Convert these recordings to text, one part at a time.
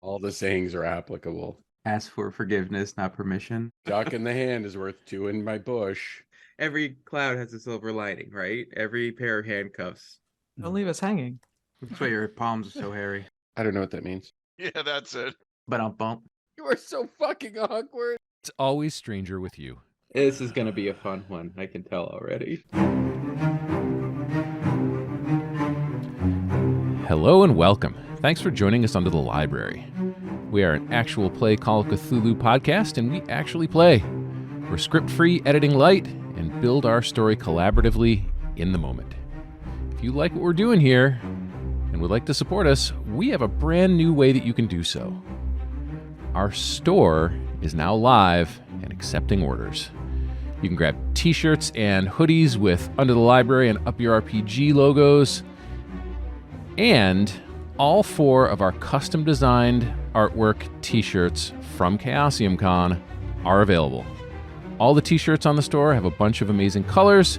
All the sayings are applicable. Ask for forgiveness, not permission. Duck in the hand is worth two in my bush. Every cloud has a silver lining, right? Every pair of handcuffs. Don't leave us hanging. That's why your palms are so hairy. I don't know what that means. Yeah, that's it. But I'll bump. You are so fucking awkward. It's always stranger with you. This is going to be a fun one. I can tell already. Hello and welcome. Thanks for joining us under the library. We are an actual play Call of Cthulhu podcast, and we actually play. We're script-free, editing light, and build our story collaboratively in the moment. If you like what we're doing here and would like to support us, we have a brand new way that you can do so. Our store is now live and accepting orders. You can grab t-shirts and hoodies with Under the Library and Up Your RPG logos, and all 4 of our custom-designed artwork t-shirts from Chaosium Con are available. All the t-shirts on the store have a bunch of amazing colors.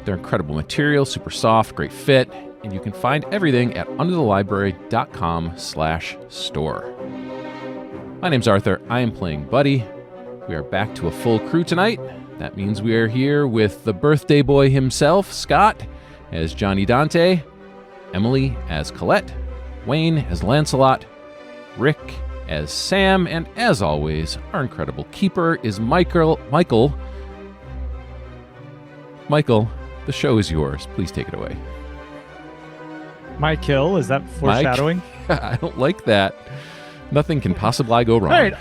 They're incredible material, super soft, great fit, and you can find everything at underthelibrary.com/store. My name's Arthur. I am playing Buddy. We are back to a full crew tonight. That means we are here with the birthday boy himself, Scott, as Johnny Dante, Emily as Colette, Wayne as Lancelot, Rick as Sam, and as always, our incredible keeper is Michael. Michael, the show is yours. Please take it away. My kill? Is that foreshadowing? I don't like that. Nothing can possibly go wrong. All right.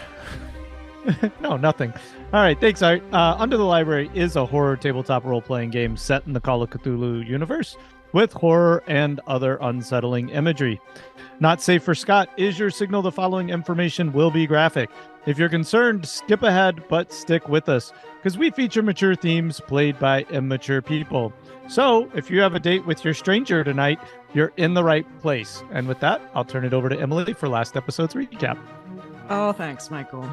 No, nothing. All right, thanks, Art. Under the Library is a horror tabletop role-playing game set in the Call of Cthulhu universe with horror and other unsettling imagery. Not safe for Scott is your signal the following information will be graphic. If you're concerned, skip ahead, but stick with us, because we feature mature themes played by immature people. So, if you have a date with your stranger tonight, you're in the right place. And with that, I'll turn it over to Emily for last episode's recap. Oh, thanks, Michael.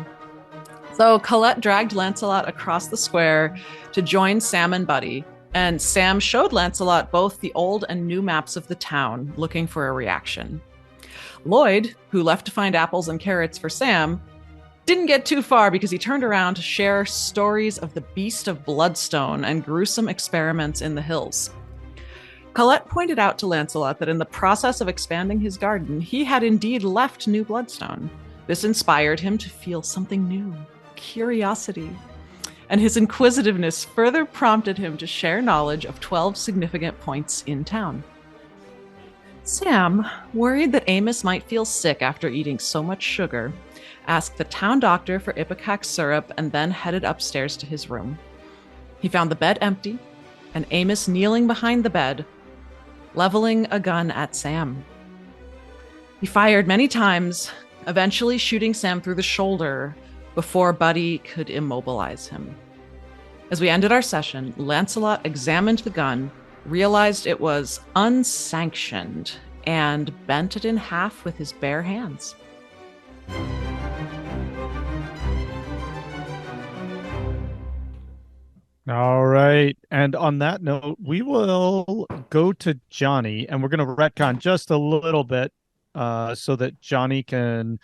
So Colette dragged Lancelot across the square to join Sam and Buddy, and Sam showed Lancelot both the old and new maps of the town, looking for a reaction. Lloyd, who left to find apples and carrots for Sam, didn't get too far because he turned around to share stories of the beast of Bloodstone and gruesome experiments in the hills. Colette pointed out to Lancelot that in the process of expanding his garden, he had indeed left New Bloodstone. This inspired him to feel something new, curiosity. And his inquisitiveness further prompted him to share knowledge of 12 significant points in town. Sam, worried that Amos might feel sick after eating so much sugar, asked the town doctor for ipecac syrup and then headed upstairs to his room. He found the bed empty and Amos kneeling behind the bed, leveling a gun at Sam. He fired many times, eventually shooting Sam through the shoulder before Buddy could immobilize him. As we ended our session, Lancelot examined the gun, realized it was unsanctioned, and bent it in half with his bare hands. All right. And on that note, we will go to Johnny, and we're going to retcon just a little bit so that Johnny can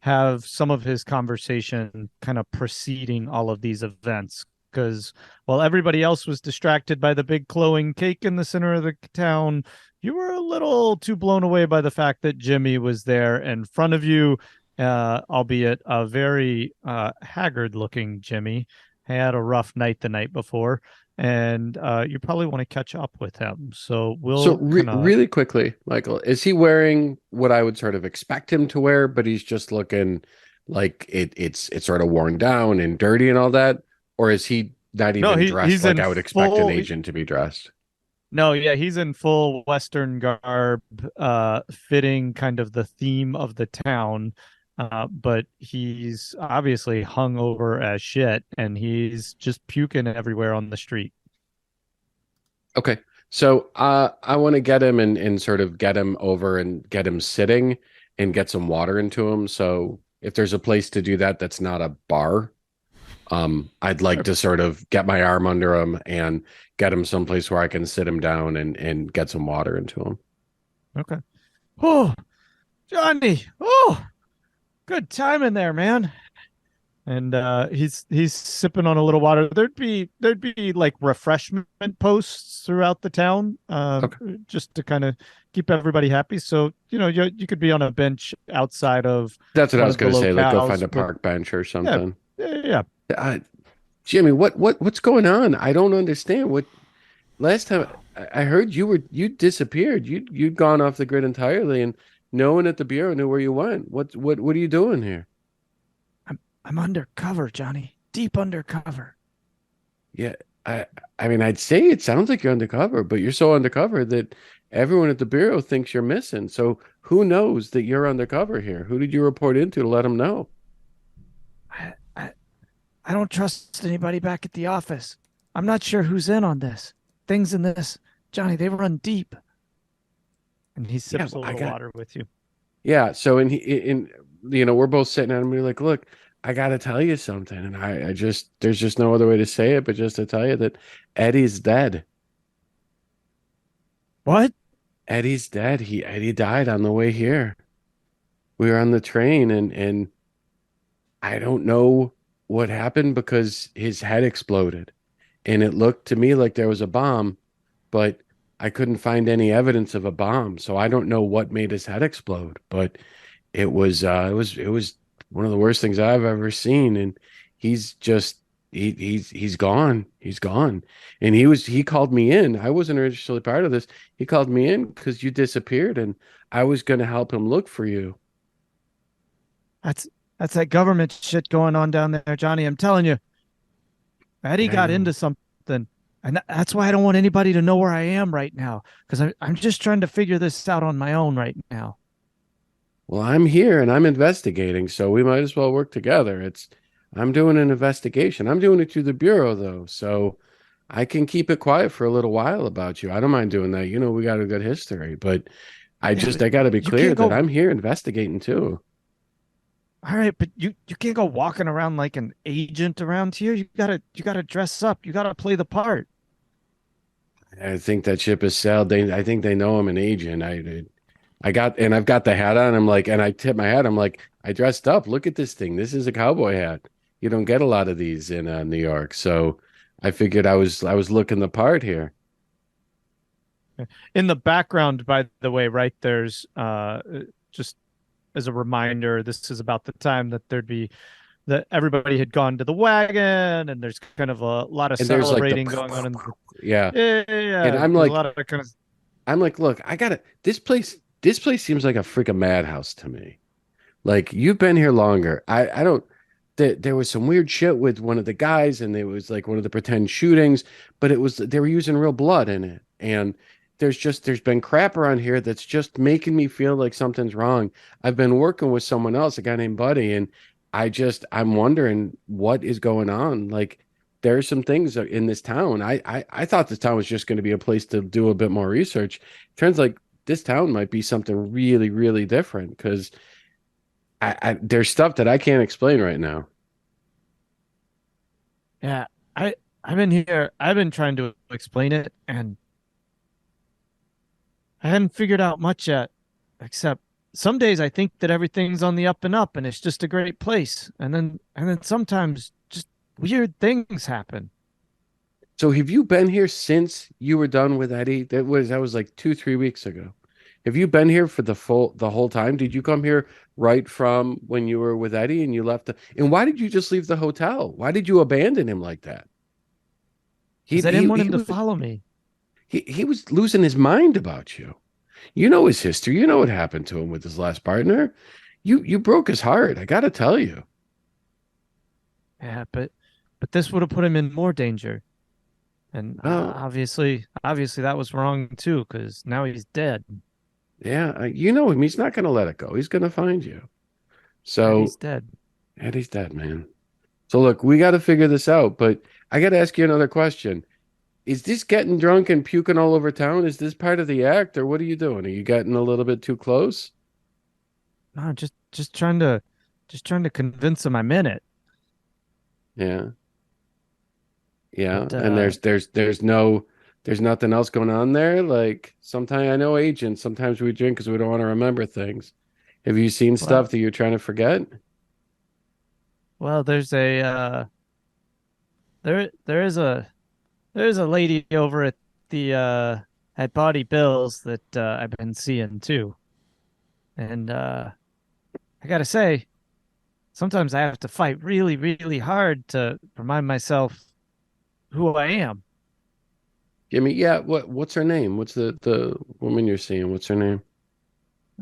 have some of his conversation kind of preceding all of these events. Because while everybody else was distracted by the big glowing cake in the center of the town, you were a little too blown away by the fact that Jimmy was there in front of you, albeit a very haggard-looking Jimmy. He had a rough night the night before, and you probably want to catch up with him. So we'll really quickly, Michael, is he wearing what I would sort of expect him to wear, but he's just looking like it's sort of worn down and dirty and all that? Or is he not even dressed like I would expect an agent to be dressed? No, yeah, he's in full Western garb, fitting kind of the theme of the town. But he's obviously hung over as shit, and he's just puking everywhere on the street. Okay. So I want to get him and sort of get him over and get him sitting and get some water into him. So if there's a place to do that that's not a bar, I'd like to sort of get my arm under him and get him someplace where I can sit him down and get some water into him. Okay. Oh, Johnny. Oh, Good time in there, man. And he's sipping on a little water. There'd be like refreshment posts throughout the town, just to kind of keep everybody happy. So you could be on a bench outside of That's what I one was of the going to say. Like, go find locales a with park bench or yeah, something. yeah. Jimmy, what's going on? I don't understand. What last time I heard you disappeared. You'd gone off the grid entirely, and no one at the bureau knew where you went. What are you doing here? I'm undercover, Johnny. Deep undercover. Yeah, I mean, I'd say it sounds like you're undercover, but you're so undercover that everyone at the bureau thinks you're missing. So who knows that you're undercover here? Who did you report into to let them know? I, I I don't trust anybody back at the office. I'm not sure who's in on this. Things in this, Johnny, they run deep. And he sips well, a little water with you. Yeah. So we're both sitting and we're like, look, I got to tell you something, and I just there's just no other way to say it, but just to tell you that Eddie's dead. What? Eddie's dead. Eddie died on the way here. We were on the train, and I don't know what happened because his head exploded. And it looked to me like there was a bomb, but I couldn't find any evidence of a bomb. So I don't know what made his head explode, but it was one of the worst things I've ever seen. And he's just he's gone. He's gone. And he called me in. I wasn't originally part of this. He called me in because you disappeared, and I was going to help him look for you. That's that government shit going on down there, Johnny. I'm telling you. Eddie Yeah, I got know. into something. And that's why I don't want anybody to know where I am right now. Because I'm just trying to figure this out on my own right now. Well, I'm here and I'm investigating, so we might as well work together. I'm doing an investigation. I'm doing it through the bureau though, so I can keep it quiet for a little while about you. I don't mind doing that. We got a good history, but Yeah, but I got to be you clear can't that go. I'm here investigating too. All right, but you can't go walking around like an agent around here. You gotta dress up. You gotta play the part. I think that ship has sailed. I think they know I'm an agent. I've got the hat on. I'm like, and I tip my hat. I'm like, I dressed up. Look at this thing. This is a cowboy hat. You don't get a lot of these in New York. So I figured I was looking the part here. In the background, by the way, right there's just as a reminder, this is about the time that everybody had gone to the wagon, and there's kind of a lot of And there's like celebrating going on. yeah. Yeah. And There's a lot of kind of. I'm like, look, I gotta this place seems like a freaking madhouse to me. Like you've been here longer. I don't there was some weird shit with one of the guys, and it was like one of the pretend shootings, but they were using real blood in it. And there's been crap around here that's just making me feel like something's wrong. I've been working with someone else, a guy named Buddy, and I'm wondering what is going on. Like there are some things in this town. I thought this town was just going to be a place to do a bit more research. Turns like this town might be something really, really different because there's stuff that I can't explain right now. Yeah, I've been here. I've been trying to explain it, and I hadn't figured out much yet. Except some days I think that everything's on the up and up, and it's just a great place. And then sometimes just weird things happen. So have you been here since you were done with Eddie? That was like 2, 3 weeks ago. Have you been here for the whole time? Did you come here right from when you were with Eddie and you left and why did you just leave the hotel? Why did you abandon him like that? Because I didn't want him to follow me. He was losing his mind about you. You know his history. You know what happened to him with his last partner. You broke his heart. I got to tell you. Yeah, but this would have put him in more danger. And Oh, obviously that was wrong too, because now he's dead. yeah. You know him. He's not going to let it go. He's going to find you. And So he's dead. Eddie's dead, man. So look, we got to figure this out. But I got to ask you another question. Is this getting drunk and puking all over town? Is this part of the act, or what are you doing? Are you getting a little bit too close? No, just trying to convince him I'm in it. Yeah. Yeah. But And there's nothing else going on there. Like sometimes I know agents, sometimes we drink because we don't want to remember things. Have you seen Well, stuff that you're trying to forget? well, there's a there's a lady over at the at Body Bills that I've been seeing too. And I gotta say, sometimes I have to fight really, really hard to remind myself who I am. Yeah, what's her name? What's the woman you're seeing? What's her name?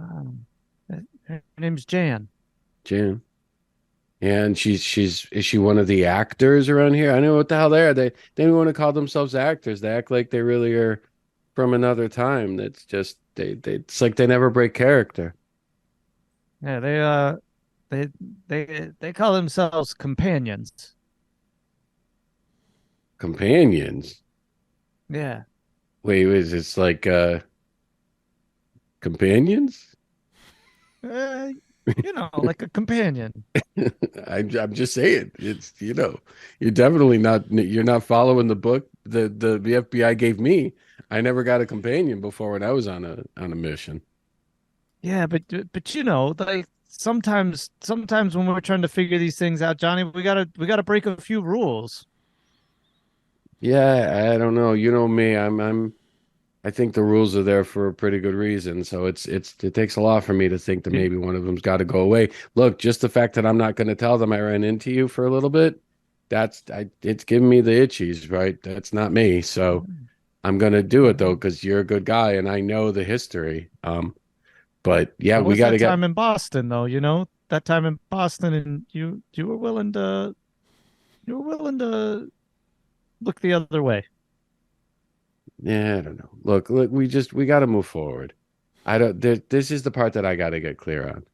Um, her name's Jan. Jan. Yeah, and she's is she one of the actors around here? I don't know what the hell they are. They don't want to call themselves actors. They act like they really are from another time. That's just they it's like they never break character. Yeah, they they call themselves companions. Companions. Yeah. Wait, is it's like companions? Uh, you know, like a companion. I'm just saying. It's you're definitely not you're not following the book the FBI gave me. I never got a companion before when I was on a mission. Yeah, but you know, like sometimes when we're trying to figure these things out, Johnny, we gotta break a few rules. Yeah, I don't know. You know me. I think the rules are there for a pretty good reason. So it takes a lot for me to think that You- maybe one of them's got to go away. Look, just the fact that I'm not going to tell them I ran into you for a little bit, it's giving me the itchies, right? That's not me. So I'm going to do it though because you're a good guy and I know the history. But yeah, That we was got to that get time in Boston, though. You know, that time in Boston, and you were willing to look the other way. Yeah, I don't know. Look, we got to move forward. I don't this is the part that I got to get clear on.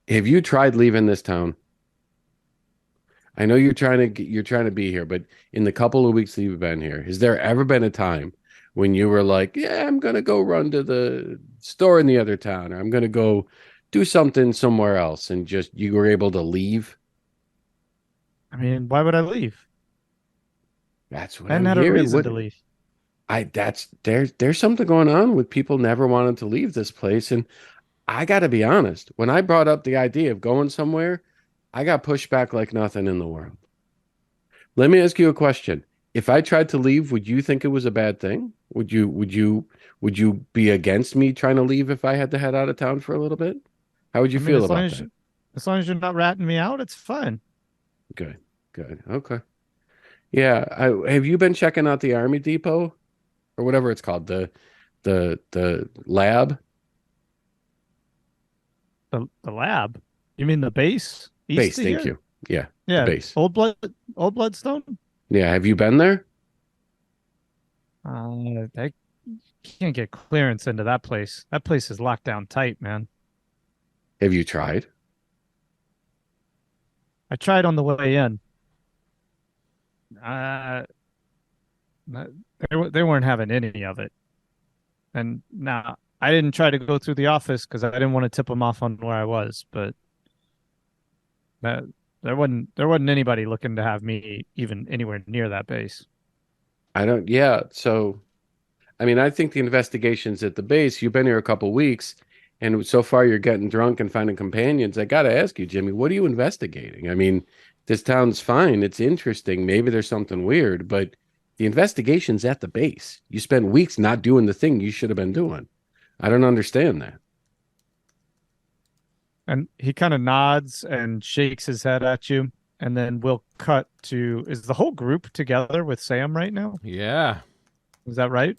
Have you tried leaving this town? I know you're trying to be here, but in the couple of weeks that you've been here, has there ever been a time when you were like, "Yeah, I'm gonna go run to the store in the other town, or I'm gonna go do something somewhere else," and just you were able to leave? I mean, why would I leave? That's what I hadn't I'm had a hearing. reason What to leave. I that's there's something going on with people never wanting to leave this place, and I got to be honest. When I brought up the idea of going somewhere, I got pushed back like nothing in the world. Let me ask you a question. If I tried to leave, would you think it was a bad thing? Would you be against me trying to leave if I had to head out of town for a little bit? How would you I mean, feel about that? as long as you're not ratting me out, it's fine. Good. Good. Okay. Yeah, have you been checking out the Army Depot or whatever it's called, the lab? The lab. You mean the base east Base, of thank here? you. Yeah, the Yeah, base. old Bloodstone. Yeah, have you been there? I can't get clearance into that place. That place is locked down tight, man. Have you tried? I tried on the way in. Uh, they weren't having any of it. And now I didn't try to go through the office because I didn't want to tip them off on where I was, but that there wasn't anybody looking to have me even anywhere near that base. I don't, yeah. So, I mean, I think the investigation's at the base. You've been here a couple weeks, and so far you're getting drunk and finding companions. I got to ask you, Jimmy, what are you investigating? I mean, this town's fine. It's interesting. Maybe there's something weird, but the investigation's at the base. You spent weeks not doing the thing you should have been doing. I don't understand that. And he kind of nods and shakes his head at you, and then we'll cut to is the whole group together with Sam right now? Yeah. Is that right?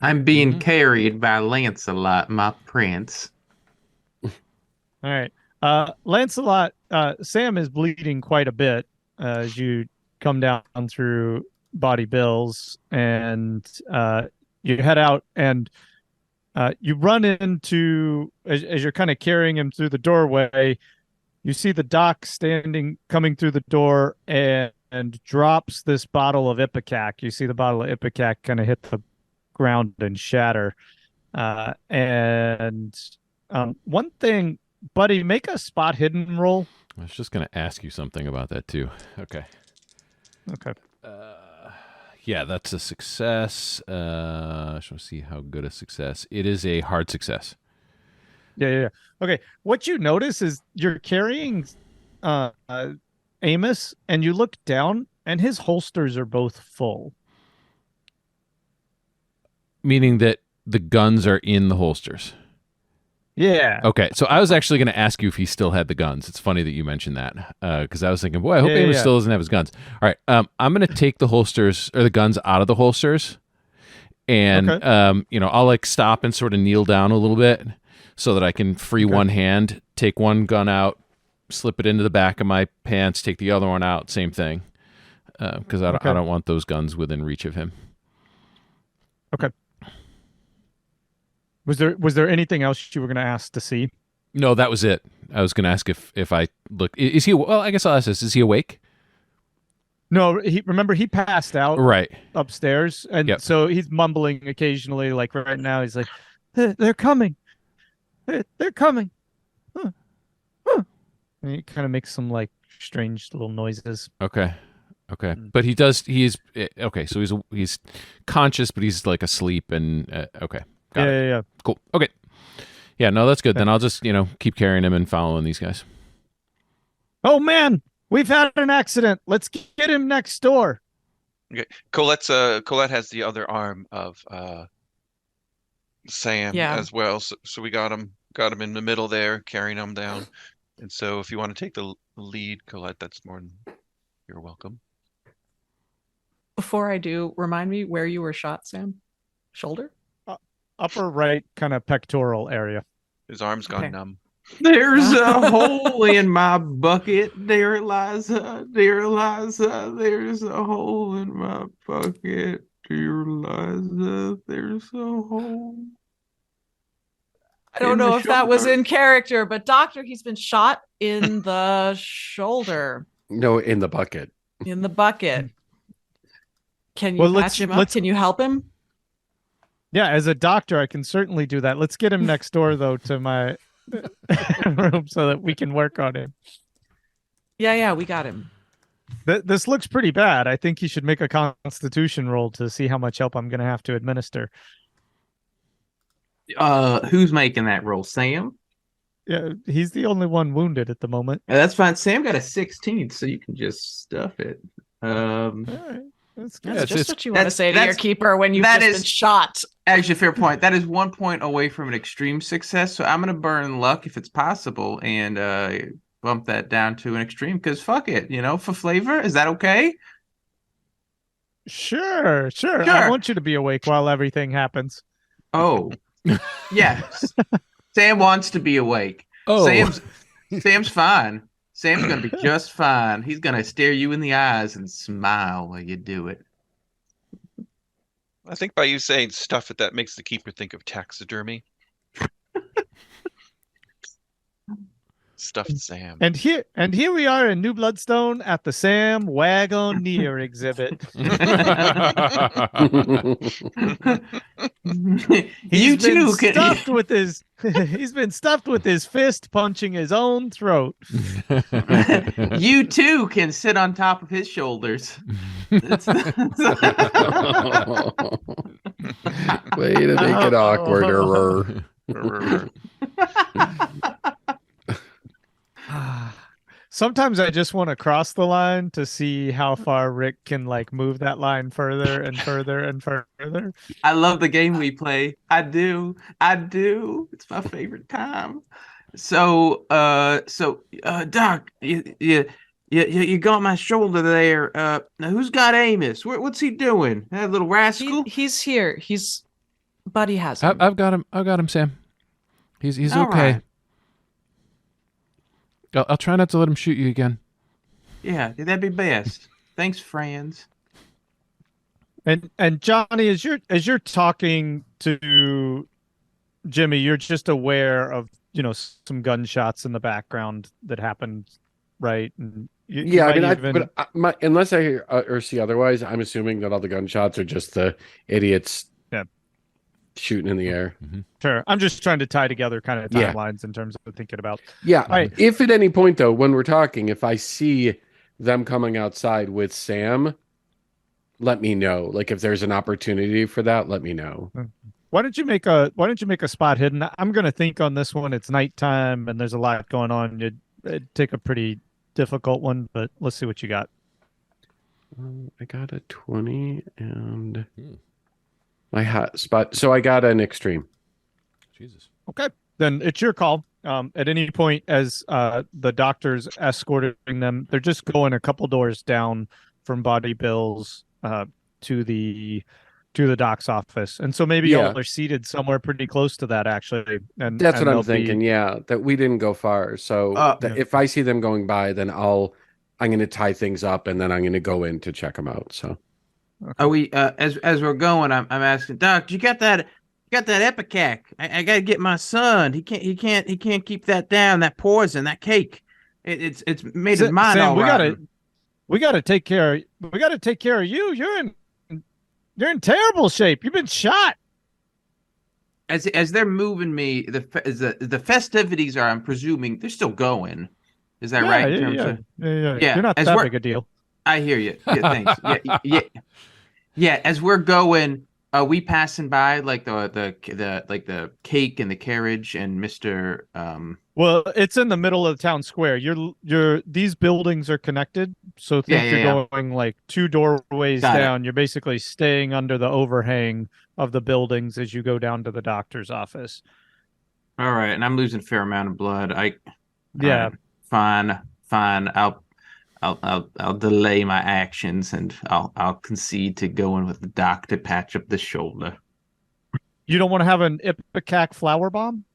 I'm being Mhm. carried by Lancelot, my prince. All right. Lancelot, Sam is bleeding quite a bit as you come down through Body Bills and you head out and you run into, as you're kind of carrying him through the doorway, you see the doc coming through the door and drops this bottle of Ipecac. You see the bottle of Ipecac kind of hit the ground and shatter. And one thing, buddy, make a spot hidden roll. I was just going to ask you something about that too. Okay. Okay. Yeah, that's a success. I just want to see how good a success. It is a hard success. Yeah. Okay. What you notice is you're carrying Amos, and you look down, and his holsters are both full. Meaning that the guns are in the holsters. Yeah. Okay, so I was actually going to ask you if he still had the guns. It's funny that you mentioned that because I was thinking, boy, I hope Amos still doesn't have his guns. All right, I'm going to take the holsters or the guns out of the holsters, and I'll like stop and sort of kneel down a little bit so that I can free one hand, take one gun out, slip it into the back of my pants, take the other one out, same thing, because I don't want those guns within reach of him. Okay. Was there anything else you were going to ask to see? No, that was it. I was going to ask if I look. Is he? Well, I guess I'll ask this. Is he awake? No, he passed out Right upstairs, and so he's mumbling occasionally. Like right now, he's like, "They're coming, they're coming." Huh. And he kind of makes some like strange little noises. Okay. But he is okay. So he's conscious, but he's like asleep and okay. Got it. Yeah. Cool. Okay. Yeah, no, that's good. Then I'll just, keep carrying him and following these guys. Oh man, we've had an accident. Let's get him next door. Okay. Colette has the other arm of Sam as well. So we got him in the middle there, carrying him down. And so if you want to take the lead, Colette, that's more than you're welcome. Before I do, remind me where you were shot, Sam. Shoulder? Upper right kind of pectoral area. His arm's gone numb. There's a hole in my bucket, dear Eliza. Dear Eliza, there's a hole in my bucket. Dear Eliza, there's a hole. I don't know if that was in character, but Doctor, he's been shot in the shoulder. No, in the bucket. In the bucket. Can you patch him up? Can you help him? Yeah, as a doctor, I can certainly do that. Let's get him next door, though, to my room so that we can work on him. Yeah, we got him. This looks pretty bad. I think he should make a constitution roll to see how much help I'm going to have to administer. Who's making that roll? Sam? Yeah, he's the only one wounded at the moment. That's fine. Sam got a 16, so you can just stuff it. All right. That's good. That's just what you want to say to your keeper when you've just been shot. Actually, fair point. That is 1 point away from an extreme success. So I'm going to burn luck if it's possible and bump that down to an extreme because fuck it, for flavor. Is that okay? Sure. I want you to be awake while everything happens. Oh, yes. Sam wants to be awake. Oh, Sam's fine. Sam's going to be just fine. He's going to stare you in the eyes and smile while you do it. I think by you saying stuff that makes the keeper think of taxidermy. Stuffed Sam. And here we are in New Bloodstone at the Sam Wagoneer exhibit. He's been stuffed with his fist punching his own throat. You too can sit on top of his shoulders. Way to make it awkwarderer. Sometimes I just want to cross the line to see how far Rick can move that line further and further and further. I love the game we play. I do. It's my favorite time. So, Doc, you got my shoulder there. Now who's got Amos? What's he doing? That little rascal? He's here. Buddy has him. I've got him, Sam. He's All okay. right. I'll try not to let him shoot you again. Yeah, that'd be best. Thanks, friends. And Johnny, as you're talking to Jimmy, you're just aware of some gunshots in the background that happened, right? And unless I hear or see otherwise, I'm assuming that all the gunshots are just the idiots shooting in the air. Mm-hmm. Sure. I'm just trying to tie together kind of timelines in terms of thinking about. Yeah. Right. If at any point though, when we're talking, if I see them coming outside with Sam, let me know. Like if there's an opportunity for that, let me know. Why don't you make a spot hidden? I'm gonna think on this one. It's nighttime and there's a lot going on. It'd take a pretty difficult one, but let's see what you got. I got a 20 and Hmm. my hot spot. So I got an extreme. Jesus. Okay, then it's your call. At any point, as the doctors escorting them, they're just going a couple doors down from Body Bill's to the doc's office, and so maybe Yeah. y'all are seated somewhere pretty close to that, actually. And That's what I'm they'll thinking. be- Yeah, that we didn't go far. So Uh, that Yeah. if I see them going by, then I'm going to tie things up and then I'm going to go in to check them out. So Are we as we're going? I'm asking Doc. You got that? You got that Epicac? I gotta get my son. He can't keep that down. That poison, that cake. It's made his mind Sam, all we rotten. gotta take care of you. You're in terrible shape. You've been shot. As they're moving me, the festivities are. I'm presuming they're still going. Is that right? In terms of yeah, You're not as that we're- big a deal. I hear you. Yeah, thanks. Yeah. As we're going, are we passing by like the cake and the carriage and Mr. Well, it's in the middle of the town square. These buildings are connected, so think Yeah, you're yeah. going like 2 doorways Got it. down. You're basically staying under the overhang of the buildings as you go down to the doctor's office. All right, and I'm losing a fair amount of blood. Yeah. All right, fine. I'll delay my actions and I'll concede to going with the doc to patch up the shoulder. You don't want to have an Ipecac flower bomb?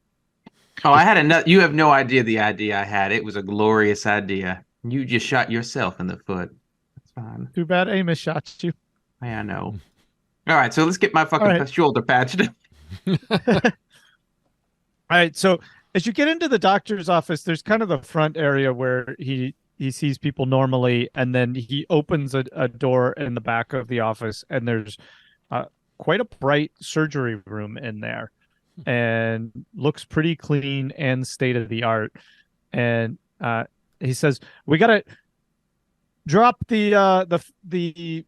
Oh, I had another. You have no idea the idea I had. It was a glorious idea. You just shot yourself in the foot. That's fine. Too bad Amos shot you. Yeah, I know. All right, so let's get my fucking All right. shoulder patched. All right, so as you get into the doctor's office, there's kind of the front area where he sees people normally, and then he opens a door in the back of the office, and there's quite a bright surgery room in there, and looks pretty clean and state of the art. And he says, "We gotta drop the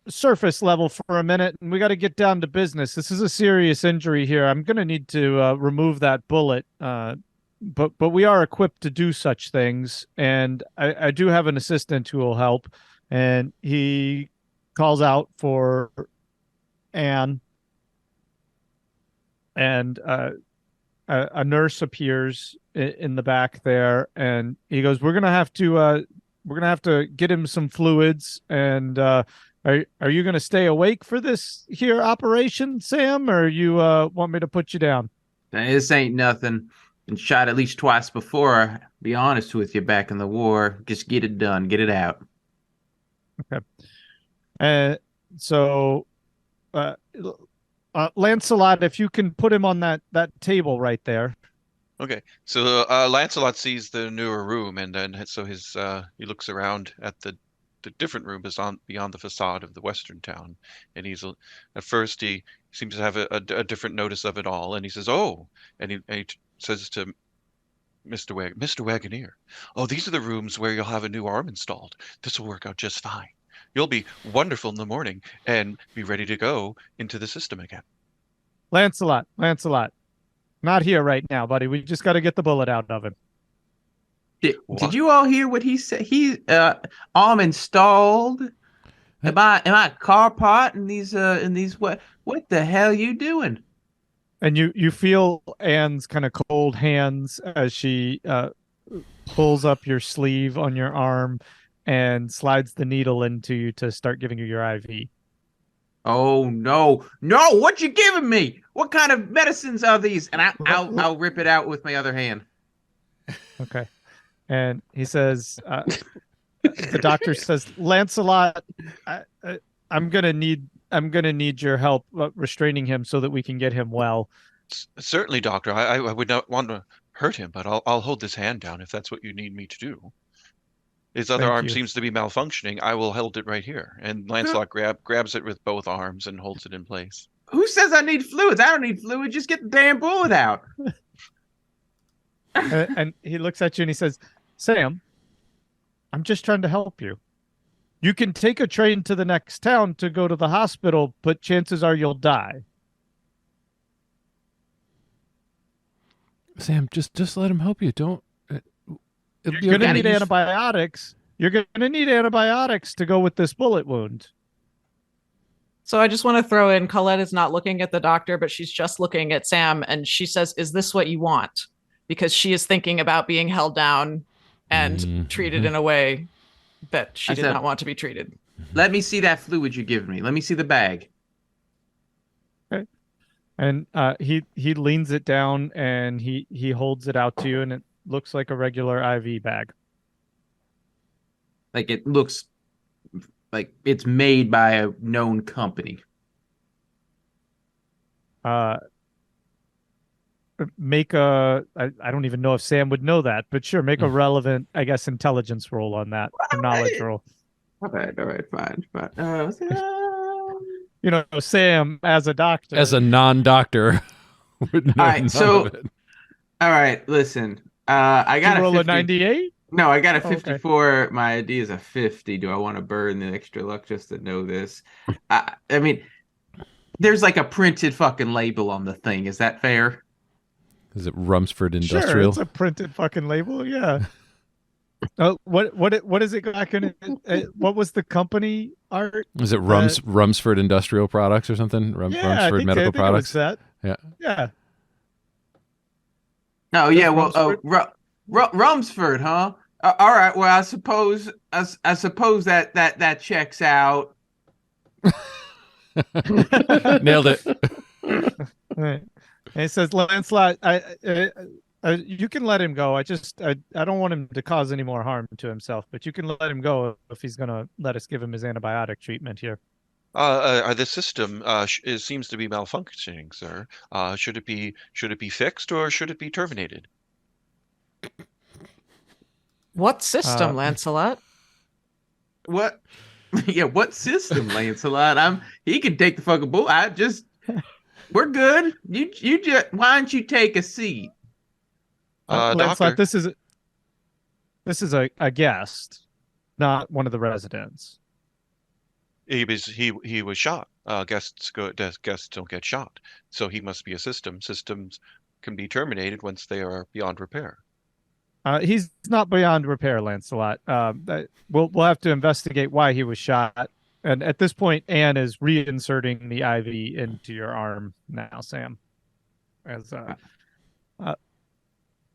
surface level for a minute, and we got to get down to business. This is a serious injury here. I'm gonna need to remove that bullet, but we are equipped to do such things, and I do have an assistant who will help." And he calls out for Anne, and a nurse appears in the back there, and he goes, "We're gonna have to get him some fluids, and are you going to stay awake for this here operation, Sam, or you want me to put you down?" This ain't nothing. Been shot at least twice before. Be honest with you, back in the war. Just get it done. Get it out. Okay. So, Lancelot, if you can put him on that table right there. Okay, so Lancelot sees the newer room, and then so he looks around at the different room beyond the facade of the western town, and at first he seems to have a different notice of it all, and he says, "Oh," and he says to Mr. Wagoneer, "Oh, these are the rooms where you'll have a new arm installed. This will work out just fine. You'll be wonderful in the morning and be ready to go into the system again." Lancelot, not here right now, buddy. We just got to get the bullet out of him. Did you all hear what he said? He arm installed. Am I a car part in these what the hell you doing? And you feel Anne's kind of cold hands as she pulls up your sleeve on your arm and slides the needle into you to start giving you your IV. Oh no, what you giving me? What kind of medicines are these? And I'll rip it out with my other hand. Okay. And he says, the doctor says, "Lancelot, I'm gonna need your help restraining him so that we can get him well." Certainly, doctor. I would not want to hurt him, but I'll hold his hand down if that's what you need me to do. His other Thank arm you. seems to be malfunctioning. I will hold it right here. And Lancelot grabs it with both arms and holds it in place. Who says I need fluids? I don't need fluid. Just get the damn bullet out. And he looks at you and he says, "Sam, I'm just trying to help you. You can take a train to the next town to go to the hospital, but chances are you'll die." Sam, just let him help you. Don't. It'll be You're gonna okay. need antibiotics. You're gonna need antibiotics to go with this bullet wound. So I just want to throw in Colette is not looking at the doctor, but she's just looking at Sam and she says, "Is this what you want?" Because she is thinking about being held down and treated in a way that she did not want to be treated. Let me see that fluid you give me. Let me see the bag. Okay. And he leans it down and he holds it out to you, and it looks like a regular IV bag. Like it looks like it's made by a known company. Make a I don't even know if Sam would know that, but sure, make a relevant, I guess, intelligence roll on that, or knowledge roll. All right, fine. You know, Sam as a doctor, As a non-doctor, would know All right, none so of it. all right, listen. I got you roll 50. a 98. No, I got a Okay. 54. My ID is a 50. Do I want to burn the extra luck just to know this? I mean, there's like a printed fucking label on the thing. Is that fair? Is it Rumsford Sure, Industrial? it's a printed fucking label. Yeah. What is it back in? What was the company art? Is it Rumsford Industrial Products or something? Yeah, Rumsford Medical Products. That. Yeah. Yeah. Oh yeah. Well, Rumsford? Rumsford, huh? All right. Well, I suppose that checks out. Nailed it. Right. And it says, Lancelot, you can let him go. I don't want him to cause any more harm to himself, but you can let him go if he's going to let us give him his antibiotic treatment here. The system seems to be malfunctioning, sir. Should it be fixed or should it be terminated? What system, Lancelot? What? Yeah, what system, Lancelot? He can take the fucking bull. We're good. You just why don't you take a seat? Lancelot, Doctor. this is a guest, not one of the residents. He was shot. Guests don't get shot, so he must be a system. Systems can be terminated once they are beyond repair. He's not beyond repair, Lancelot. We'll have to investigate why he was shot. And at this point, Anne is reinserting the IV into your arm now, Sam. As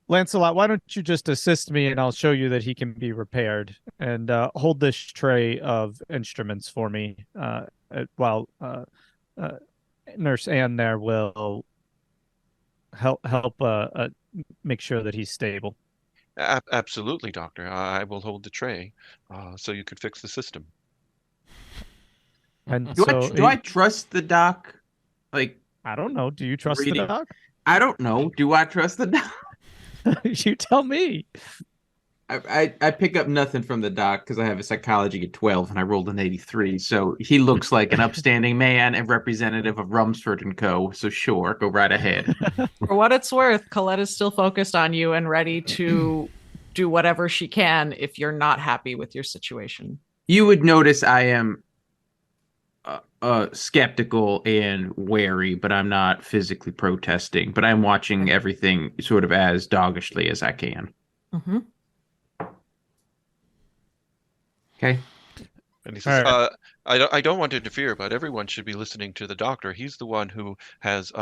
Lancelot, why don't you just assist me, and I'll show you that he can be repaired. And hold this tray of instruments for me, while Nurse Anne there will help make sure that he's stable. Absolutely, Doctor. I will hold the tray, so you could fix the system. And Do I trust the doc? Like, I don't know. Do you trust the reading? doc? I don't know. Do I trust the doc? You tell me. I pick up nothing from the doc because I have a psychology at 12 and I rolled an 83. So he looks like an upstanding man and representative of Rumsford and Co. So sure, go right ahead. For what it's worth, Colette is still focused on you and ready to do whatever she can if you're not happy with your situation. You would notice I am skeptical and wary, but I'm not physically protesting. But I'm watching everything sort of as doggishly as I can. Mm-hmm. Okay. And he says, All right. I don't want to interfere, but everyone should be listening to the doctor. He's the one who has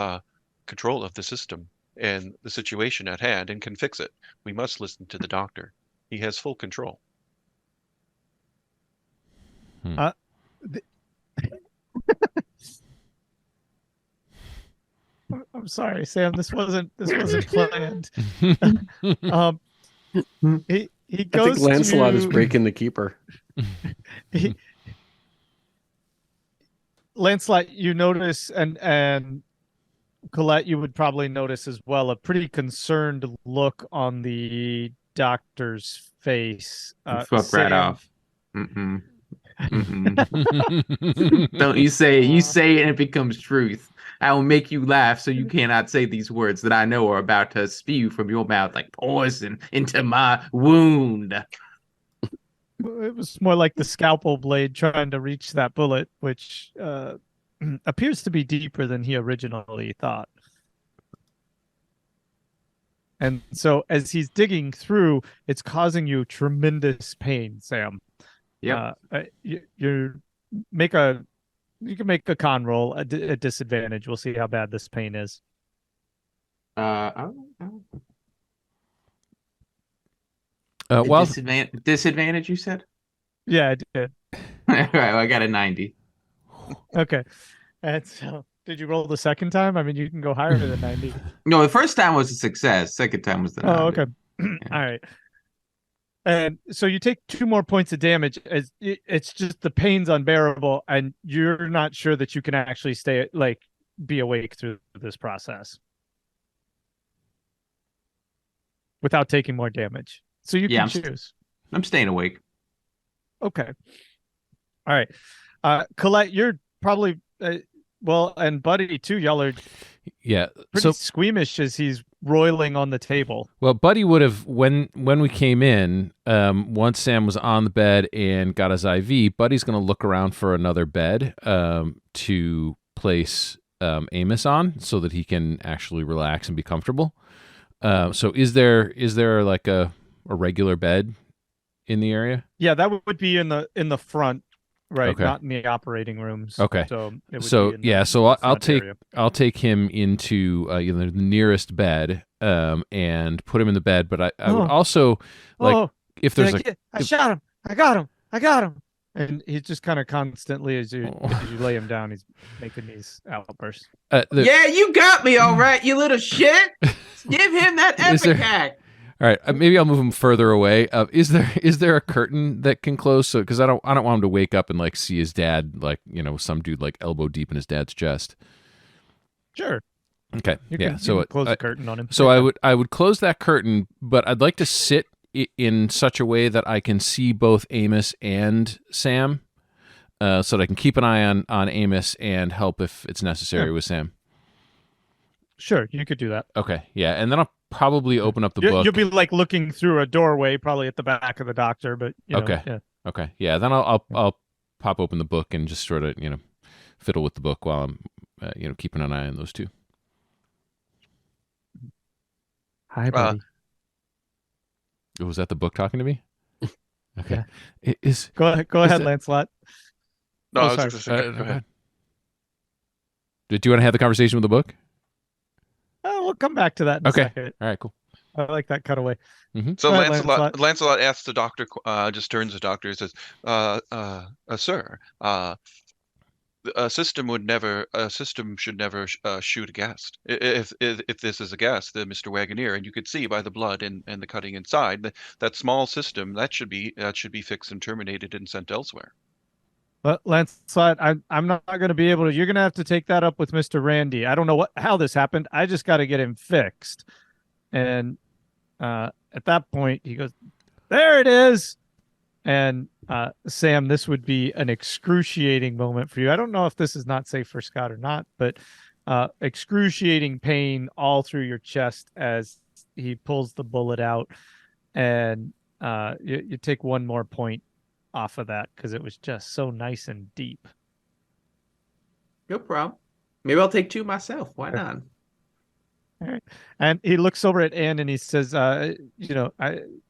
control of the system and the situation at hand and can fix it. We must listen to the doctor. He has full control. I'm sorry, Sam. This wasn't planned. He goes. I think Lancelot is breaking the keeper. Lancelot, you notice, and Colette, you would probably notice as well, a pretty concerned look on the doctor's face. Fuck right off. Mm-mm. Don't you say it. You say it and it becomes truth. I will make you laugh so you cannot say these words that I know are about to spew from your mouth like poison into my wound. It was more like the scalpel blade trying to reach that bullet, which appears to be deeper than he originally thought. And so as he's digging through, it's causing you tremendous pain, Sam. Yep. You can make a con roll at disadvantage. We'll see how bad this pain is. Oh. Well, Disadvantage, you said? Yeah, I did. All right, well, I got a 90. Okay. And so, did you roll the second time? I mean, you can go higher than 90. No, the first time was a success. Second time was the 90. Oh, okay. All right. And so you take 2 more points of damage. As it's just the pain's unbearable, and you're not sure that you can actually be awake through this process without taking more damage. So you can choose. I'm staying awake. Okay. All right. Colette, you're probably and Buddy too. Y'all are pretty squeamish as he's roiling on the table. Well, Buddy would have when we came in. Once Sam was on the bed and got his IV, Buddy's going to look around for another bed to place Amos on, so that he can actually relax and be comfortable. So is there like a regular bed in the area? Yeah, that would be in the front, right? Okay. Not in the operating rooms. Okay. So I'll take him into the nearest bed and put him in the bed. But I would also if there's I shot him. I got him. And he's just kind of constantly as you lay him down, he's making these outbursts. Yeah, you got me all right, you little shit. Give him that epic hack. All right, maybe I'll move him further away. Is there a curtain that can close? So because I don't want him to wake up and see his dad, some dude elbow deep in his dad's chest. Sure. Okay. You can close the curtain on him. So I would close that curtain, but I'd like to sit in such a way that I can see both Amos and Sam, so that I can keep an eye on Amos and help if it's necessary with Sam. Sure, you could do that. Okay, yeah, and then I'll probably open up the book. You'll be looking through a doorway, probably at the back of the doctor, but Okay, yeah. Then I'll pop open the book and just sort of fiddle with the book while I'm keeping an eye on those two. Hi, buddy. Was that the book talking to me? Okay. Yeah. Go ahead, Lancelot. No, sorry. Go ahead. Did you want to have the conversation with the book? We'll come back to that in a second. All right, cool. I like that cutaway. Mm-hmm. So Lancelot asks the doctor, just turns to the doctor and says, sir, a system should never shoot a guest. If this is a guest, the Mr. Wagoneer, and you could see by the blood and the cutting inside that small system that should be fixed and terminated and sent elsewhere. But Lancelot, I'm not going to be able to. You're going to have to take that up with Mr. Randy. I don't know how this happened. I just got to get him fixed. And at that point, he goes, "There it is." And Sam, this would be an excruciating moment for you. I don't know if this is not safe for Scott or not, but excruciating pain all through your chest as he pulls the bullet out, and you take 1 more point off of that because it was just so nice and deep. No problem. Maybe I'll take 2 myself. Why not? All right. And he looks over at Anne and he says, I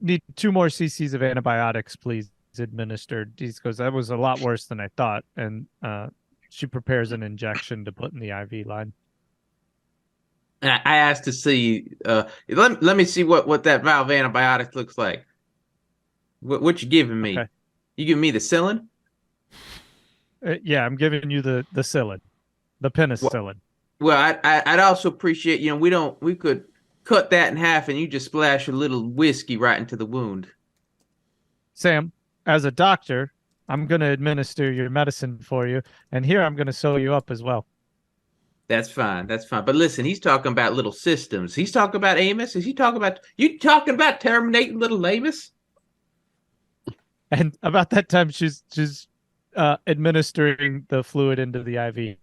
need 2 more cc's of antibiotics, please, administered. He goes, that was a lot worse than I thought. And she prepares an injection to put in the IV line. And I asked to see, let me see what that vial of antibiotics looks like. What you giving me? Okay. You giving me the Cillin? Yeah, I'm giving you the Cillin, the penicillin. Well, I'd also appreciate, we could cut that in half and you just splash a little whiskey right into the wound. Sam, as a doctor, I'm going to administer your medicine for you, and here I'm going to sew you up as well. That's fine. But listen, he's talking about little systems. He's talking about Amos. You talking about terminating little Amos? And about that time, she's administering the fluid into the IV.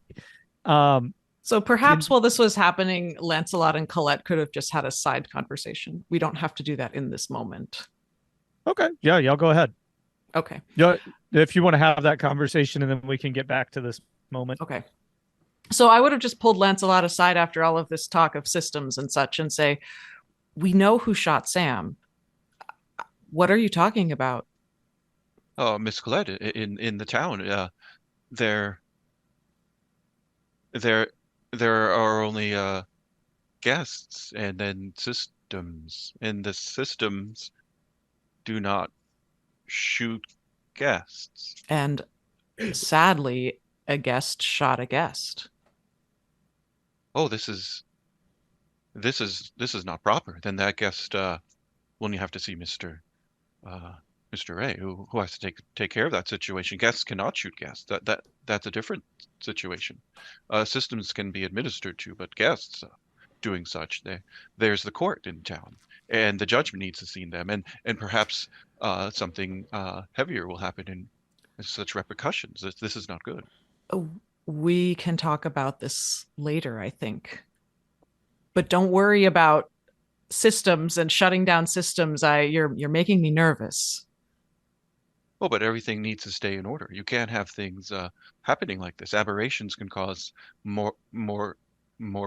So perhaps while this was happening, Lancelot and Colette could have just had a side conversation. We don't have to do that in this moment. Okay. Yeah, y'all go ahead. Okay. Yeah, if you want to have that conversation, and then we can get back to this moment. Okay. So I would have just pulled Lancelot aside after all of this talk of systems and such and say, we know who shot Sam. What are you talking about? Oh, Miss Colette, in the town, there there there are only guests and then systems, and the systems do not shoot guests. And sadly, a guest shot a guest. Oh, this is not proper. Then that guest will you have to see Mr. Ray, who has to take care of that situation. Guests cannot shoot guests. That's a different situation. Systems can be administered to, but guests doing such, there's the court in town, and the judgment needs to see them, and perhaps something heavier will happen in such repercussions. This is not good. We can talk about this later, I think. But don't worry about systems and shutting down systems. You're making me nervous. Oh, but everything needs to stay in order. You can't have things happening like this. Aberrations can cause more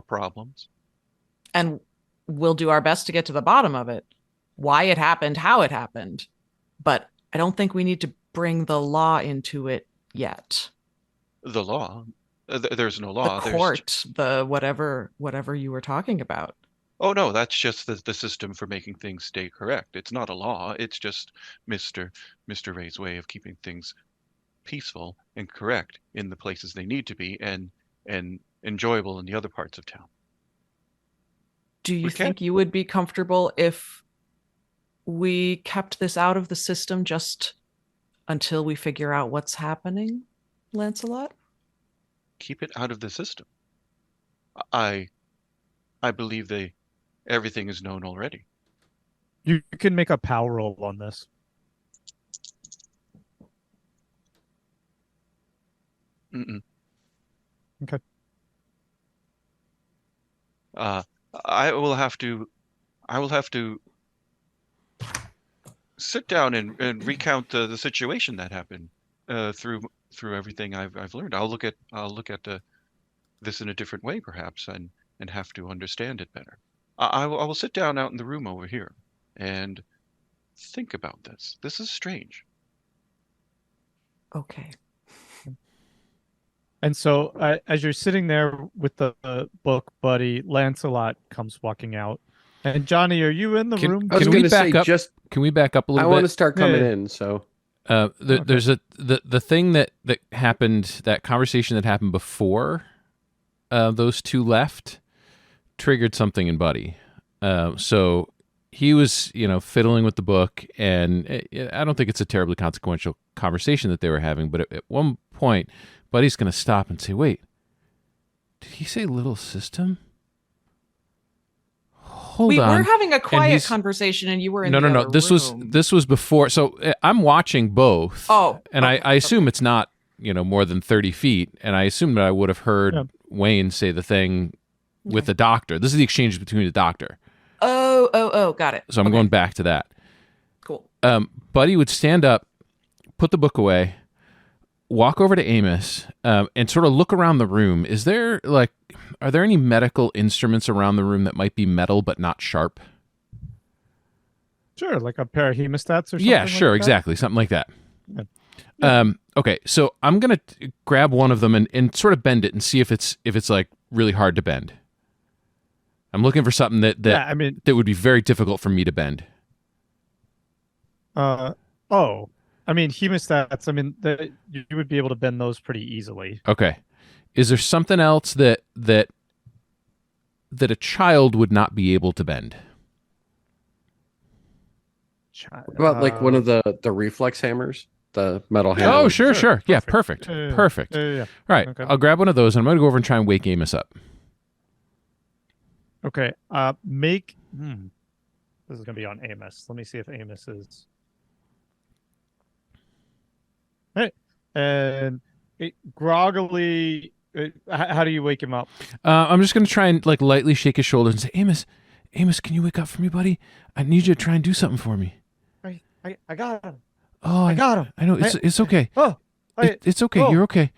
problems. And we'll do our best to get to the bottom of it. Why it happened, how it happened. But I don't think we need to bring the law into it yet. The law? There's no law. The court, the whatever you were talking about. Oh, no, that's just the system for making things stay correct. It's not a law. It's just Mr. Ray's way of keeping things peaceful and correct in the places they need to be, and enjoyable in the other parts of town. Do you think you would be comfortable if we kept this out of the system just until we figure out what's happening, Lancelot? Keep it out of the system. I believe everything is known already. You can make a power roll on this. Mm-mm. Okay. I will have to sit down and recount the situation that happened through everything I've learned. I'll look at this in a different way, perhaps, and have to understand it better. I will sit down out in the room over here and think about this. This is strange. Okay. And so as you're sitting there with the book, buddy, Lancelot comes walking out. And Johnny, are you in the room? I was Can going we to say, back up? Can we back up a I little want bit? to start coming Yeah. in, so. There's the thing that happened, that conversation that happened before those two left, triggered something in Buddy. So he was, fiddling with the book, and I don't think it's a terribly consequential conversation that they were having, but at one point, Buddy's going to stop and say, "Wait, did he say little system? Hold on." We were having a quiet he's- conversation, and you were in No. the other This room. was before. So I'm watching both. Oh, and okay, I assume it's not more than 30 feet, and I assume that I would have heard Yeah. Wayne say the thing with the doctor. This is the exchange between the doctor. Oh, got it. So I'm Okay, going back to that. cool. Buddy would stand up, put the book away, walk over to Amos, and sort of look around the room. Are there any medical instruments around the room that might be metal but not sharp? Sure, like a pair of hemostats or something. Yeah, like sure, that? exactly. Something like that. Yeah. Okay, so I'm going to grab one of them and sort of bend it and see if it's like really hard to bend. I'm looking for something that Yeah, I mean, would be very difficult for me to bend. Hemostats, you would be able to bend those pretty easily. Okay. Is there something else that a child would not be able to bend? About like one of the reflex hammers, the metal hammer. Oh, sure. Yeah, perfect. Yeah. Perfect. Yeah. All right, Okay. I'll grab one of those, and I'm going to go over and try and wake Amos up. Okay. This is going to be on Amos. Let me see if Amos is. Hey, and groggily, how do you wake him up? I'm just going to try and lightly shake his shoulders and say, Amos, can you wake up for me, buddy? I need you to try and do something for me. I got him. Oh, I got him. I know it's okay. Oh, It's okay. oh. You're okay.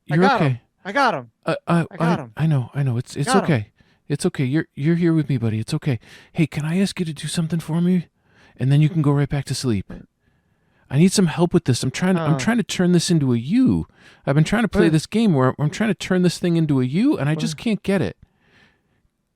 You're got okay. him. I got him. I got him. I know. It's Got him. okay. It's okay. You're here with me, buddy. It's okay. Hey, can I ask you to do something for me? And then you can go right back to sleep. I need some help with this. I'm trying to turn this into a U. I've been trying to play this game where I'm trying to turn this thing into a U, and I just can't get it.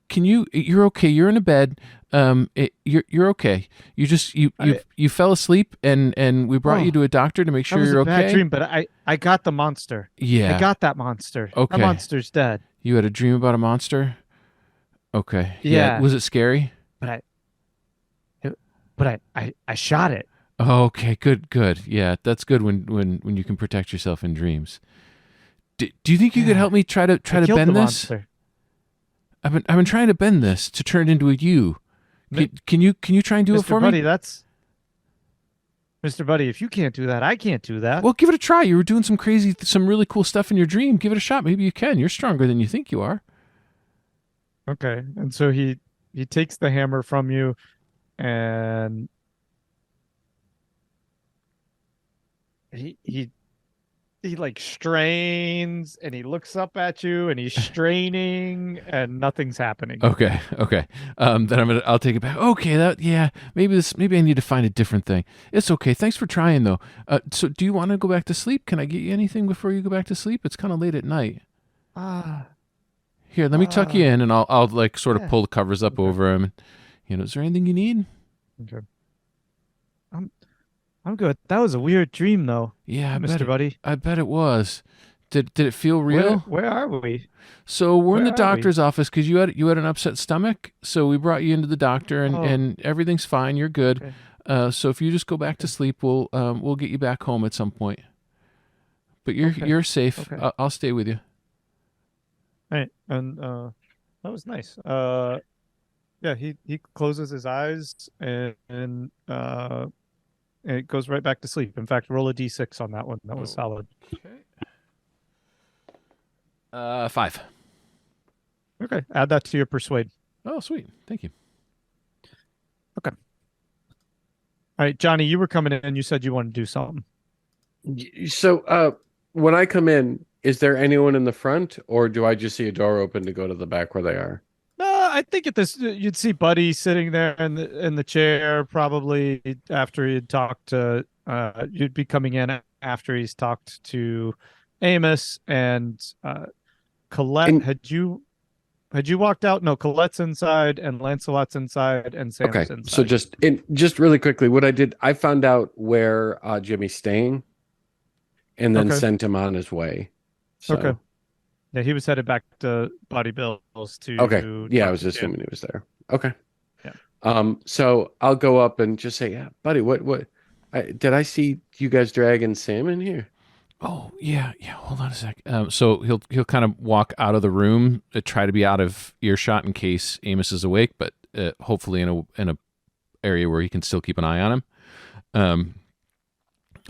Can you? You're okay. You're in a bed. You're okay. You fell asleep, and we brought you to a doctor to make sure you're okay. That was a bad dream, but I got the monster. Yeah, I got that monster. Okay, that monster's dead. You had a dream about a monster. Okay. Yeah. Was it scary? But I shot it. Oh, okay. Good. Yeah, that's good when you can protect yourself in dreams. Do you think you could help me try to bend this? Monster. I've been trying to bend this to turn it into a U. Can you try and do it for Buddy, me? That's Mr. Buddy, if you can't do that, I can't do that. Well, give it a try. You were doing some really cool stuff in your dream. Give it a shot. Maybe you can. You're stronger than you think you are. Okay. And so he takes the hammer from you and he like strains and he looks up at you and he's straining and nothing's happening. Okay. Then I'll take it back. Okay, maybe I need to find a different thing. It's okay. Thanks for trying though. So do you want to go back to sleep? Can I get you anything before you go back to sleep? It's kind of late at night. Here, let me tuck you in and I'll like sort of pull the covers up over him. Is there anything you need? Okay. I'm good. That was a weird dream, though. Yeah, Mr. Buddy. I bet it was. Did it feel real? Where are we? So we're in the doctor's office because you had an upset stomach. So we brought you into the doctor, and everything's fine. You're good. Okay. So if you just go back to sleep, we'll get you back home at some point. But you're safe. Okay. I'll stay with you. All right, and that was nice. Yeah, he closes his eyes and it goes right back to sleep. In fact, roll a d6 on that one. That was solid. Okay. 5. Okay, add that to your persuade. Oh, sweet. Thank you. Okay. All right, Johnny, you were coming in and you said you wanted to do something. So, when I come in, is there anyone in the front, or do I just see a door open to go to the back where they are? No, I think at this you'd see Buddy sitting there in the chair, probably after he'd talked to. You'd be coming in after he's talked to Amos and Colette. Had you walked out? No, Colette's inside and Lancelot's inside and Sam's inside. So just really quickly, what I did, I found out where Jimmy's staying, and then sent him on his way. So. Okay. Yeah, he was headed back to Body Bill's to. Okay. Yeah, I was assuming he was there. Okay. Yeah. So I'll go up and just say, yeah, buddy, what? Did I see you guys dragging Sam in here? Oh yeah. Hold on a sec. So he'll kind of walk out of the room, try to be out of earshot in case Amos is awake, but hopefully in a area where he can still keep an eye on him. And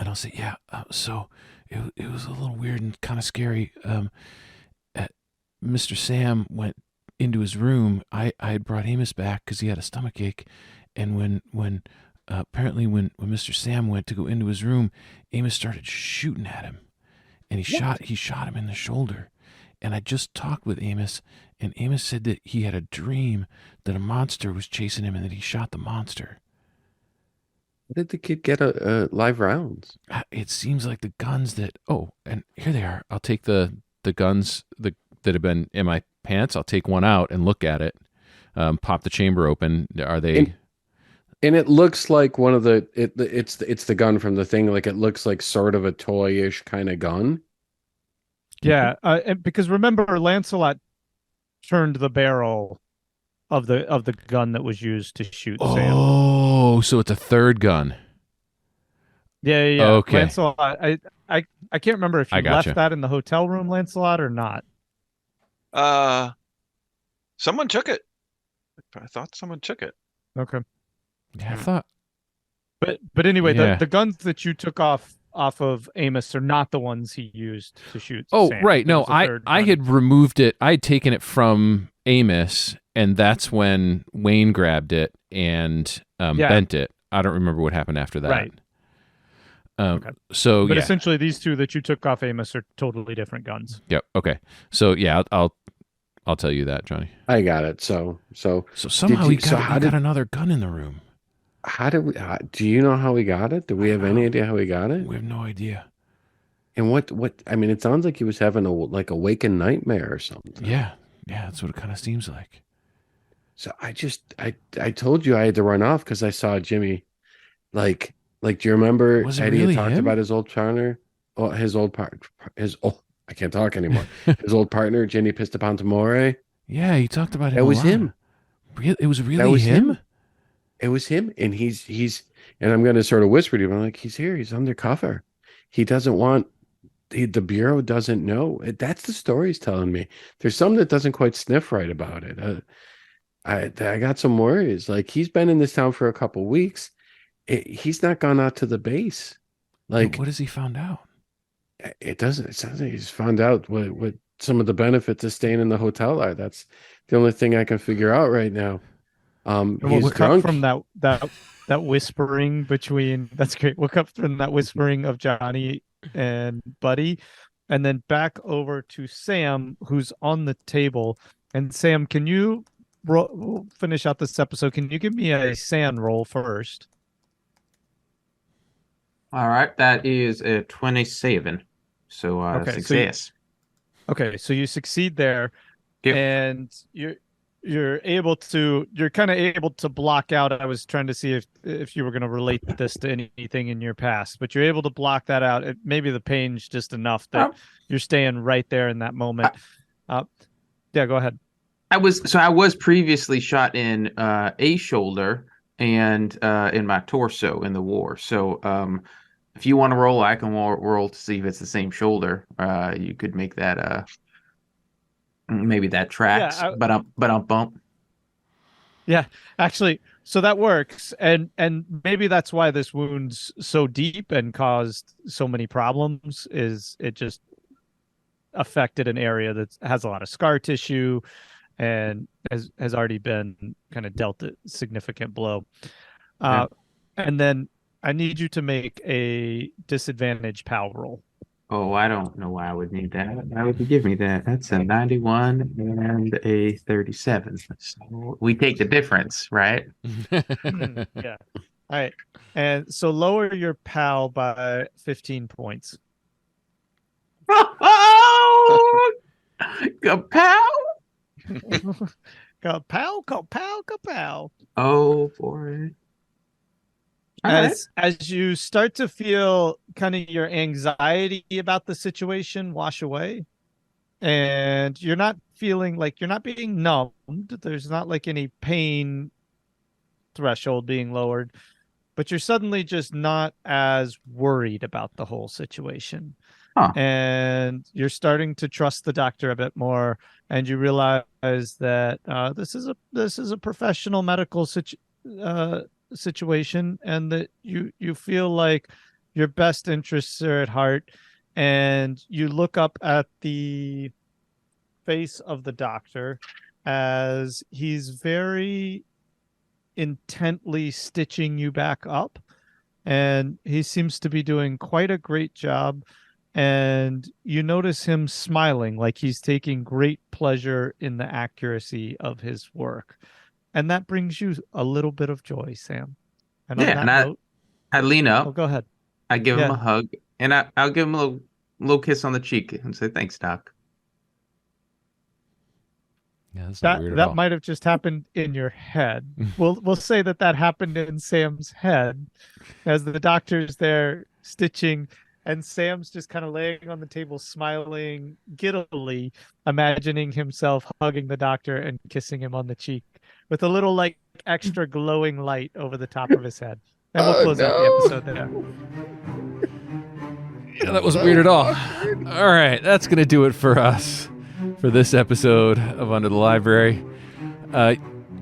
I'll say, yeah. So it was a little weird and kind of scary. Mr. Sam went into his room. I had brought Amos back because he had a stomach ache, and when apparently when Mr. Sam went to go into his room, Amos started shooting at him, and he shot him in the shoulder. And I just talked with Amos, and Amos said that he had a dream that a monster was chasing him and that he shot the monster. Did the kid get a live rounds? It seems like the guns that. Oh, and here they are. I'll take the guns that have been in my pants. I'll take one out and look at it. Pop the chamber open. Are they? And it looks like one of the. It's the gun from the thing. Like it looks like sort of a toyish kind of gun. Yeah, and because remember, Lancelot turned the barrel of the gun that was used to shoot Sam. Oh, so it's a third gun. Yeah. Okay. Lancelot, I can't remember if you left that in the hotel room, Lancelot, or not. Someone took it. I thought someone took it. Okay. Yeah, I thought. But anyway, the guns that you took off of Amos are not the ones he used to shoot. Oh, Sam. right. No, I had removed it. I had taken it from Amos, and that's when Wayne grabbed it and bent it. I don't remember what happened after that. Right. Okay. So, but essentially, these two that you took off Amos are totally different guns. Yep. Okay. So, yeah, I'll I'll tell you that, Johnny. I got it. So somehow you- he so got, how he did- got another gun in the room. how did we? Do you know how we got it? Do we have any idea how we got it? We have no idea. And what? I mean, it sounds like he was having a waking nightmare or something. Yeah, that's what it kind of seems like. So I told you I had to run off because I saw Jimmy, like do you remember Was it Eddie really had talked him? about his old partner? Oh, I can't talk anymore. His old partner, Jimmy Pistapontamore. Yeah, he talked about him. That a was lot. him. It was really That was him? him. It was him, and he's and I'm going to sort of whisper to him. I'm like, he's here. He's undercover. He doesn't want. The bureau doesn't know. That's the story he's telling me. There's some that doesn't quite sniff right about it. I got some worries. Like, he's been in this town for a couple weeks. He's not gone out to the base. Like, What has he found out? it doesn't. It sounds like he's found out what some of the benefits of staying in the hotel are. That's the only thing I can figure out right now. And He's we'll cut drunk. from that whispering between. That's great. We'll cut from that whispering of Johnny and Buddy, and then back over to Sam, who's on the table. And Sam, can you we'll finish out this episode? Can you give me a sand roll first? All right, that is a 27. So Okay, so success. Okay, so you succeed there, Yep. and you're kind of able to block out. I was trying to see if you were going to relate this to anything in your past, but you're able to block that out. Maybe the pain's just enough that you're staying right there in that moment. Yeah, go ahead. I was previously shot in a shoulder and in my torso in the war. So if you want to roll, I can roll to see if it's the same shoulder. You could make that maybe that tracks, Yeah, but I'm bump. Yeah, actually, so that works, and maybe that's why this wound's so deep and caused so many problems. Is it just affected an area that has a lot of scar tissue, and has already been kind of dealt a significant blow. Yeah. And then I need you to make a disadvantage POW roll. Oh, I don't know why I would need that. Why would you give me that? That's a 91 and a 37. So we take the difference, right? Yeah. All right. And so lower your POW by 15 points. Oh, kapow! Kapow, kapow, kapow. Oh boy. All right. As you start to feel kind of your anxiety about the situation wash away, and you're not feeling like you're not being numbed, there's not like any pain threshold being lowered, but you're suddenly just not as worried about the whole situation. Huh. And you're starting to trust the doctor a bit more, and you realize that this is a professional medical situation, and that you feel like your best interests are at heart, and you look up at the face of the doctor as he's very intently stitching you back up, and he seems to be doing quite a great job, and you notice him smiling like he's taking great pleasure in the accuracy of his work. And that brings you a little bit of joy, Sam. And on Yeah, that and note, I lean oh, up, go ahead. I give him Yeah. a hug, and I'll give him a little kiss on the cheek and say, "Thanks, Doc." Yeah, that's not weird at all. That might have just happened in your head. We'll say that happened in Sam's head as the doctor's there stitching, and Sam's just kind of laying on the table, smiling giddily, imagining himself hugging the doctor and kissing him on the cheek with a little like extra glowing light over the top of his head. And we'll close out the episode there. Yeah, that wasn't weird at all. All right, that's going to do it for us for this episode of Under the Library.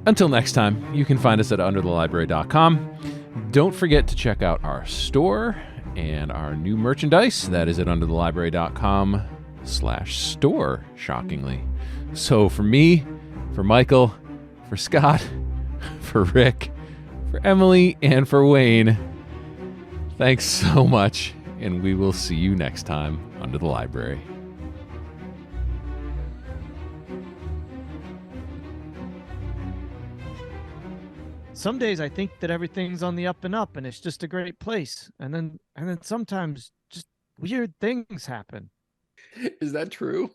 Until next time, you can find us at underthelibrary.com. Don't forget to check out our store and our new merchandise. That is at underthelibrary.com/store, shockingly. So for me, for Michael, for Scott, for Rick, for Emily, and for Wayne, thanks so much, and we will see you next time under the library. some days I think that everything's on the up and up and it's just a great place. And then sometimes just weird things happen. Is that true?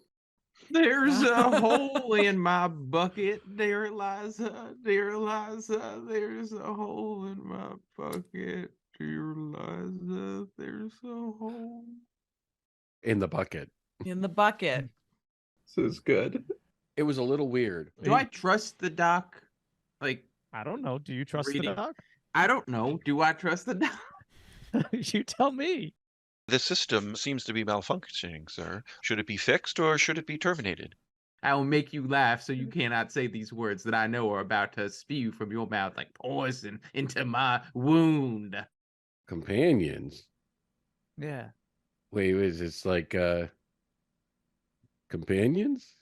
There's a hole in my bucket, dear Eliza. Dear Eliza, there's a hole in my bucket. Dear Eliza, there's a hole. In the bucket. In the bucket. This is good. It was a little weird. Do I trust the doc? Like, I don't know. Do you trust Reading. the doc? I don't know. Do I trust the doc? You tell me. The system seems to be malfunctioning, sir. Should it be fixed or should it be terminated? I will make you laugh so you cannot say these words that I know are about to spew from your mouth like poison into my wound. Companions. Yeah. Wait, is this like companions?